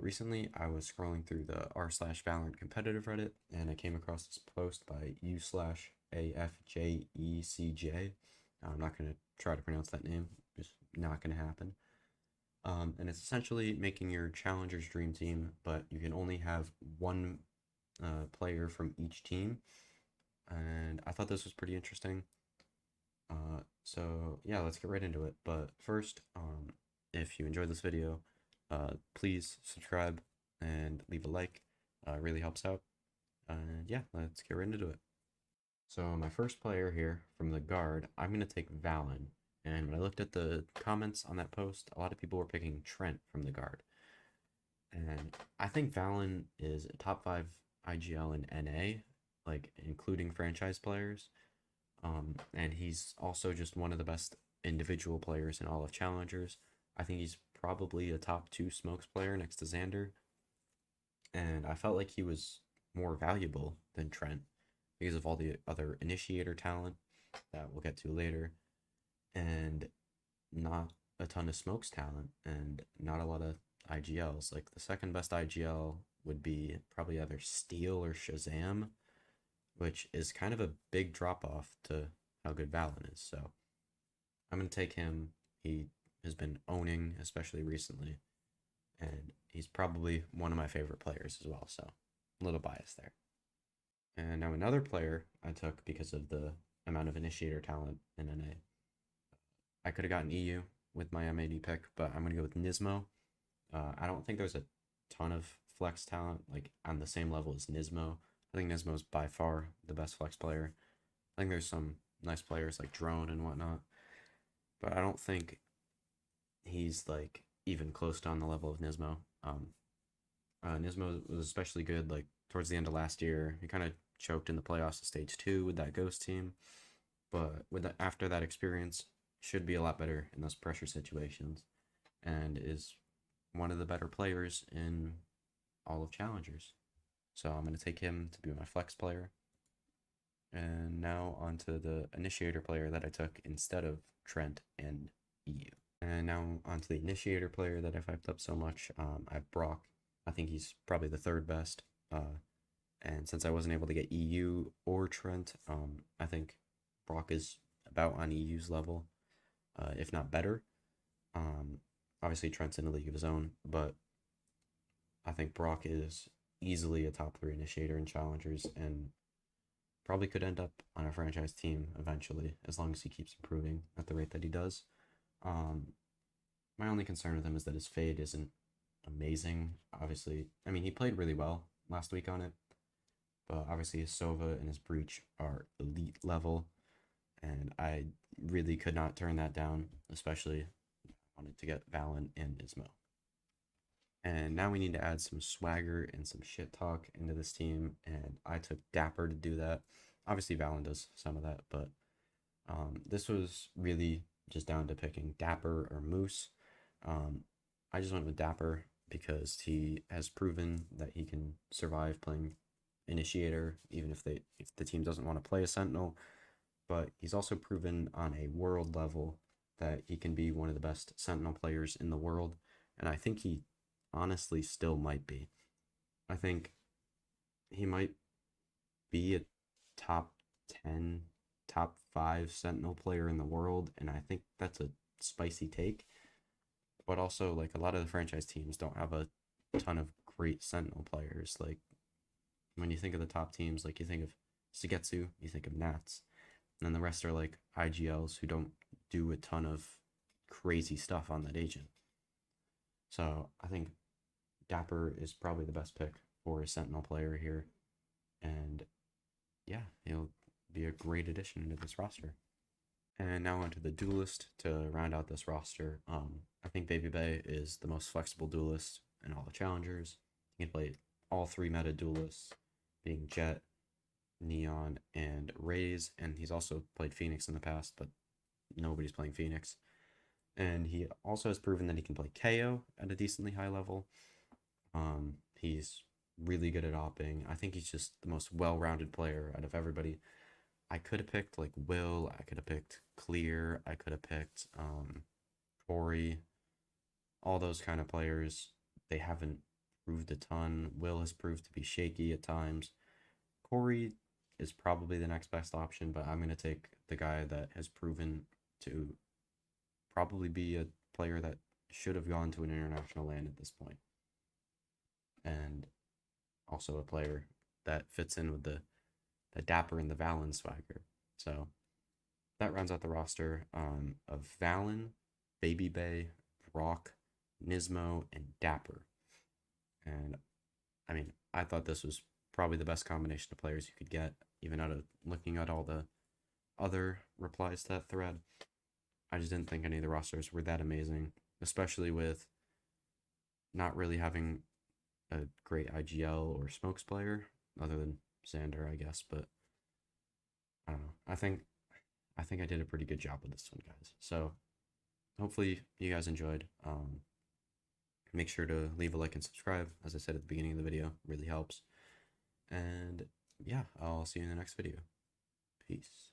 recently I was scrolling through the r/Valorant competitive Reddit and I came across this post by u/AFJECJ. I'm not going to try to pronounce that name, just not going to happen. And it's essentially making your Challengers Dream Team, but you can only have one player from each team. And I thought this was pretty interesting. So yeah, let's get right into it. But first, if you enjoyed this video, please subscribe and leave a like. It really helps out. And yeah, let's get right into it. So my first player here from the guard, I'm going to take Valen. And when I looked at the comments on that post, a lot of people were picking Trent from the guard. And I think Valen is a top 5 IGL in NA, like including franchise players. And he's also just one of the best individual players in all of Challengers. I think he's probably a top 2 smokes player next to Xander. And I felt like he was more valuable than Trent because of all the other initiator talent that we'll get to later, and not a ton of smokes talent, and not a lot of IGLs. Like the second best IGL would be probably either Steel or Shazam, which is kind of a big drop off to how good Valen is. So I'm going to take him. He has been owning, especially recently, and he's probably one of my favorite players as well. So a little bias there. And now another player I took because of the amount of initiator talent in NA. I could have gotten EU with my MAD pick, but I'm going to go with Nismo. I don't think there's a ton of flex talent like on the same level as Nismo. I think Nismo is by far the best flex player. I think there's some nice players like Drone and whatnot, but I don't think he's like even close to on the level of Nismo. Nismo was especially good like towards the end of last year. He kind of choked in the playoffs of stage 2 with that Ghost team, but after that experience, should be a lot better in those pressure situations, and is one of the better players in all of Challengers. So I'm going to take him to be my flex player. And now on to the initiator player that I took instead of Trent and EU. And now on to the initiator player that I've hyped up so much. I have Brock. I think he's probably the third best. And since I wasn't able to get EU or Trent, I think Brock is about on EU's level, if not better. Obviously, Trent's in a league of his own, but I think Brock is easily a top 3 initiator in Challengers and probably could end up on a franchise team eventually, as long as he keeps improving at the rate that he does. My only concern with him is that his fade isn't amazing. Obviously, I mean, he played really well last week on it, but obviously his Sova and his Breach are elite level, and I really could not turn that down, especially wanted to get Valen and Nismo. And now we need to add some swagger and some shit talk into this team, and I took Dapper to do that. Obviously, Valen does some of that, but this was really just down to picking Dapper or Moose. I just went with Dapper because he has proven that he can survive playing Initiator, even if the team doesn't want to play a Sentinel. But he's also proven on a world level that he can be one of the best Sentinel players in the world, and I think he honestly still might be. I think he might be a top 10, top 5 Sentinel player in the world, and I think that's a spicy take. But also, like, a lot of the franchise teams don't have a ton of great Sentinel players. Like, when you think of the top teams, like, you think of Sugetsu, you think of Nats, and then the rest are like IGLs who don't do a ton of crazy stuff on that agent. So I think Dapper is probably the best pick for a Sentinel player here. And yeah, he'll be a great addition to this roster. And now onto the duelist to round out this roster. I think Baby Bay is the most flexible duelist in all the challengers. He can play all 3 meta duelists, being Jet, Neon, and Raze. And he's also played Phoenix in the past, but nobody's playing Phoenix. And he also has proven that he can play KO at a decently high level. He's really good at opping. I think he's just the most well-rounded player out of everybody. I could have picked like Will, I could have picked Clear, I could have picked Corey, all those kind of players. They haven't proved a ton. Will has proved to be shaky at times. Corey is probably the next best option, but I'm going to take the guy that has proven to probably be a player that should have gone to an international land at this point. And also a player that fits in with the Dapper and the Valen swagger. So that rounds out the roster of Valen, Baby Bay, Rock, Nismo, and Dapper. And I mean, I thought this was probably the best combination of players you could get, even out of looking at all the other replies to that thread. I just didn't think any of the rosters were that amazing, especially with not really having a great IGL or smokes player, other than Xander, I guess. But I don't know. I think I did a pretty good job with this one, guys. So hopefully you guys enjoyed. Make sure to leave a like and subscribe. As I said at the beginning of the video, really helps. And yeah, I'll see you in the next video. Peace.